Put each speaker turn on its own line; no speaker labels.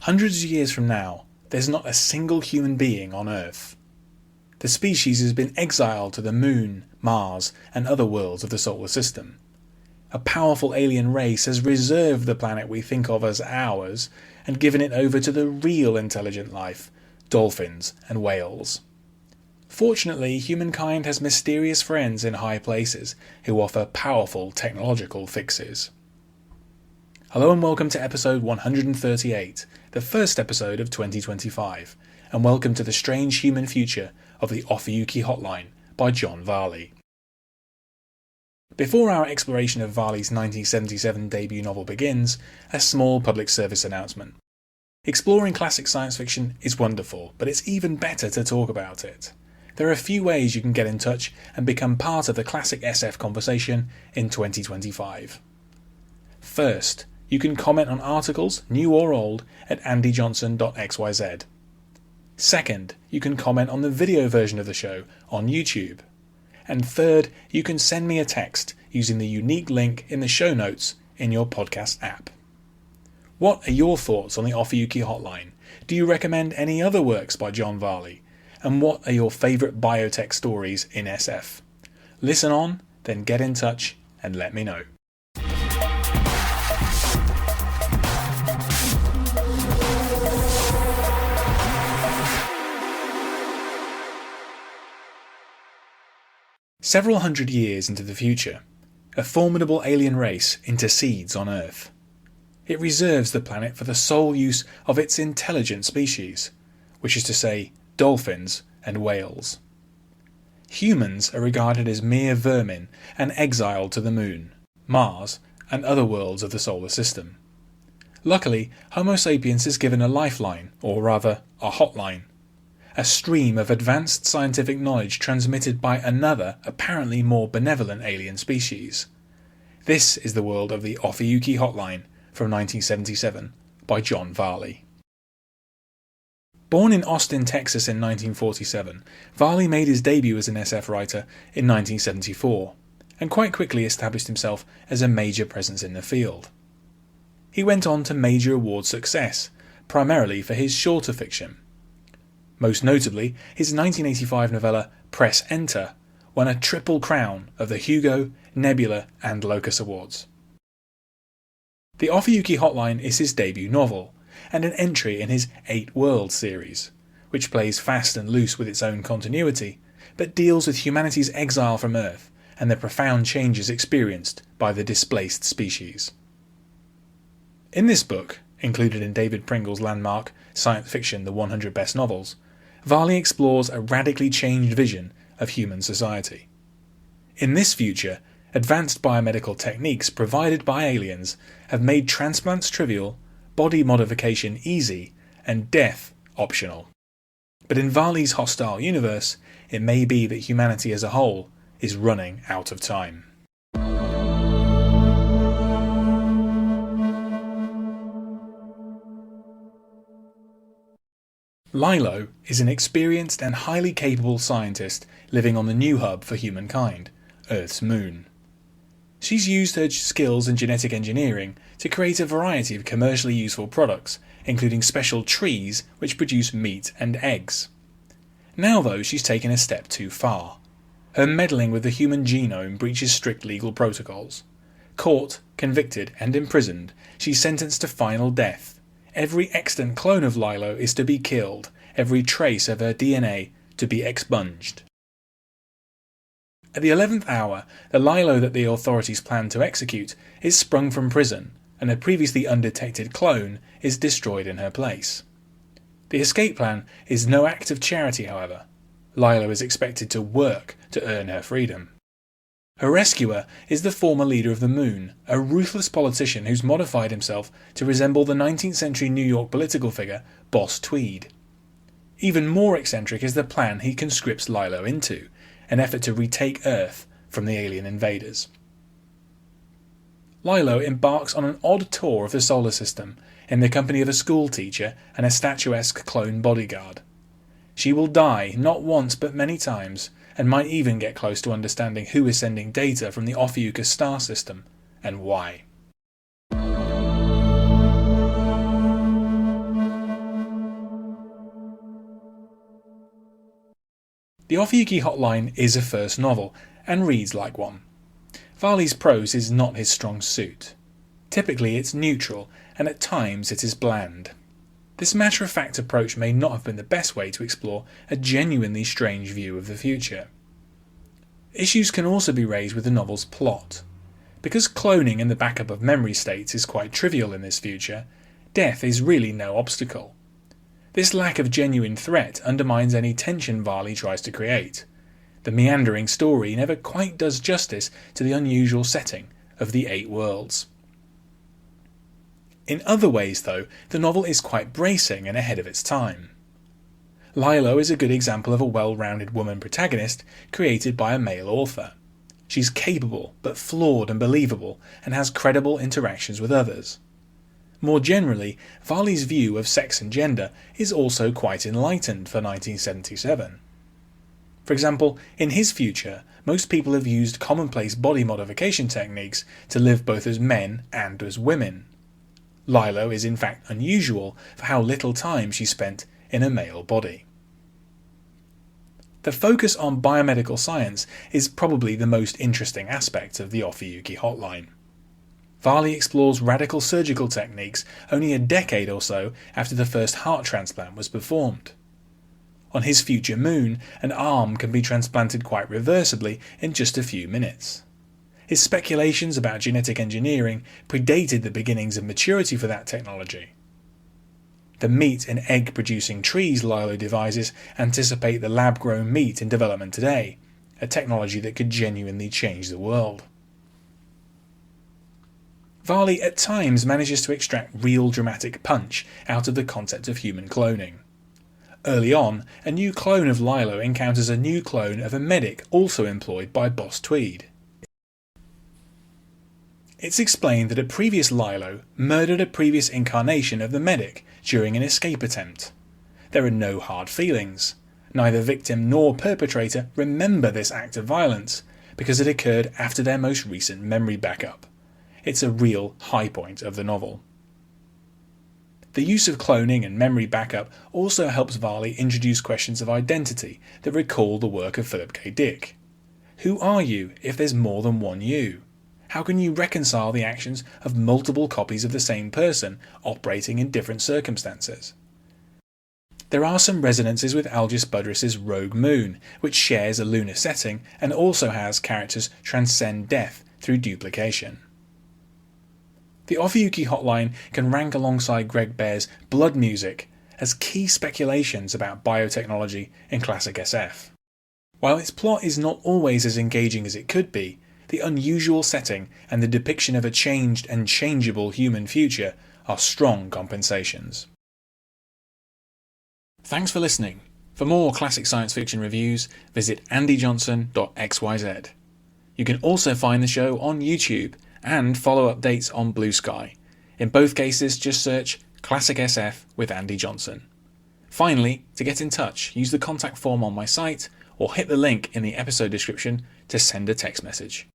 Hundreds of years from now, there's not a single human being on Earth. The species has been exiled to the Moon, Mars, and other worlds of the solar system. A powerful alien race has reserved the planet we think of as ours and given it over to the real intelligent life, dolphins and whales. Fortunately, humankind has mysterious friends in high places who offer powerful technological fixes. Hello and welcome to episode 138, the first episode of 2025, and welcome to the strange human future of the Ophiuchi Hotline by Varley. Before our exploration of Varley's 1977 debut novel begins, a small public service announcement. Exploring classic science fiction is wonderful, but it's even better to talk about it. There are a few ways you can get in touch and become part of the classic SF conversation in 2025. First, you can comment on articles, new or old, at andyjohnson.xyz. Second, you can comment on the video version of the show on YouTube. And third, you can send me a text using the unique link in the show notes in your podcast app. What are your thoughts on the Ophiuchi Hotline? Do you recommend any other works by Varley? And what are your favourite biotech stories in SF? Listen on, then get in touch and let me know. Several hundred years into the future, a formidable alien race intercedes on Earth. It reserves the planet for the sole use of its intelligent species, which is to say, dolphins and whales. Humans are regarded as mere vermin and exiled to the Moon, Mars, and other worlds of the solar system. Luckily, Homo sapiens is given a lifeline, or rather, a hotline. A stream of advanced scientific knowledge transmitted by another, apparently more benevolent alien species. This is the world of the Ophiuchi Hotline from 1977 by Varley. Born in Austin, Texas in 1947, Varley made his debut as an SF writer in 1974, and quite quickly established himself as a major presence in the field. He went on to major award success, primarily for his shorter fiction. Most notably, his 1985 novella Press Enter won a triple crown of the Hugo, Nebula and Locus Awards. The Ophiuchi Hotline is his debut novel, and an entry in his 8 Worlds series, which plays fast and loose with its own continuity, but deals with humanity's exile from Earth and the profound changes experienced by the displaced species. In this book, included in David Pringle's landmark Science Fiction: The 100 Best Novels, Varley explores a radically changed vision of human society. In this future, advanced biomedical techniques provided by aliens have made transplants trivial, body modification easy, and death optional. But in Varley's hostile universe, it may be that humanity as a whole is running out of time. Lilo is an experienced and highly capable scientist living on the new hub for humankind, Earth's moon. She's used her skills in genetic engineering to create a variety of commercially useful products, including special trees which produce meat and eggs. Now though, she's taken a step too far. Her meddling with the human genome breaches strict legal protocols. Caught, convicted and imprisoned, she's sentenced to final death. Every extant clone of Lilo is to be killed, every trace of her DNA to be expunged. At the 11th hour, the Lilo that the authorities plan to execute is sprung from prison, and a previously undetected clone is destroyed in her place. The escape plan is no act of charity, however. Lilo is expected to work to earn her freedom. Her rescuer is the former leader of the Moon, a ruthless politician who's modified himself to resemble the 19th century New York political figure Boss Tweed. Even more eccentric is the plan he conscripts Lilo into, an effort to retake Earth from the alien invaders. Lilo embarks on an odd tour of the solar system in the company of a school teacher and a statuesque clone bodyguard. She will die not once but many times, and might even get close to understanding who is sending data from the Ophiuchi star system, and why. The Ophiuchi Hotline is a first novel, and reads like one. Varley's prose is not his strong suit. Typically it's neutral, and at times it is bland. This matter-of-fact approach may not have been the best way to explore a genuinely strange view of the future. Issues can also be raised with the novel's plot. Because cloning and the backup of memory states is quite trivial in this future, death is really no obstacle. This lack of genuine threat undermines any tension Varley tries to create. The meandering story never quite does justice to the unusual setting of the 8 worlds. In other ways, though, the novel is quite bracing and ahead of its time. Lilo is a good example of a well-rounded woman protagonist created by a male author. She's capable, but flawed and believable, and has credible interactions with others. More generally, Varley's view of sex and gender is also quite enlightened for 1977. For example, in his future, most people have used commonplace body modification techniques to live both as men and as women. Lilo is in fact unusual for how little time she spent in a male body. The focus on biomedical science is probably the most interesting aspect of the Ophiuchi Hotline. Varley explores radical surgical techniques only a decade or so after the first heart transplant was performed. On his future moon, an arm can be transplanted quite reversibly in just a few minutes. His speculations about genetic engineering predated the beginnings of maturity for that technology. The meat and egg producing trees Lilo devises anticipate the lab-grown meat in development today, a technology that could genuinely change the world. Varley at times manages to extract real dramatic punch out of the concept of human cloning. Early on, a new clone of Lilo encounters a new clone of a medic also employed by Boss Tweed. It's explained that a previous Lilo murdered a previous incarnation of the medic during an escape attempt. There are no hard feelings. Neither victim nor perpetrator remember this act of violence, because it occurred after their most recent memory backup. It's a real high point of the novel. The use of cloning and memory backup also helps Varley introduce questions of identity that recall the work of Philip K. Dick. Who are you if there's more than one you? How can you reconcile the actions of multiple copies of the same person operating in different circumstances? There are some resonances with Algis Budrys's Rogue Moon, which shares a lunar setting and also has characters transcend death through duplication. The Ophiuchi Hotline can rank alongside Greg Bear's Blood Music as key speculations about biotechnology in classic SF. While its plot is not always as engaging as it could be, the unusual setting and the depiction of a changed and changeable human future are strong compensations. Thanks for listening. For more classic science fiction reviews, visit andyjohnson.xyz. You can also find the show on YouTube and follow updates on Blue Sky. In both cases, just search Classic SF with Andy Johnson. Finally, to get in touch, use the contact form on my site or hit the link in the episode description to send a text message.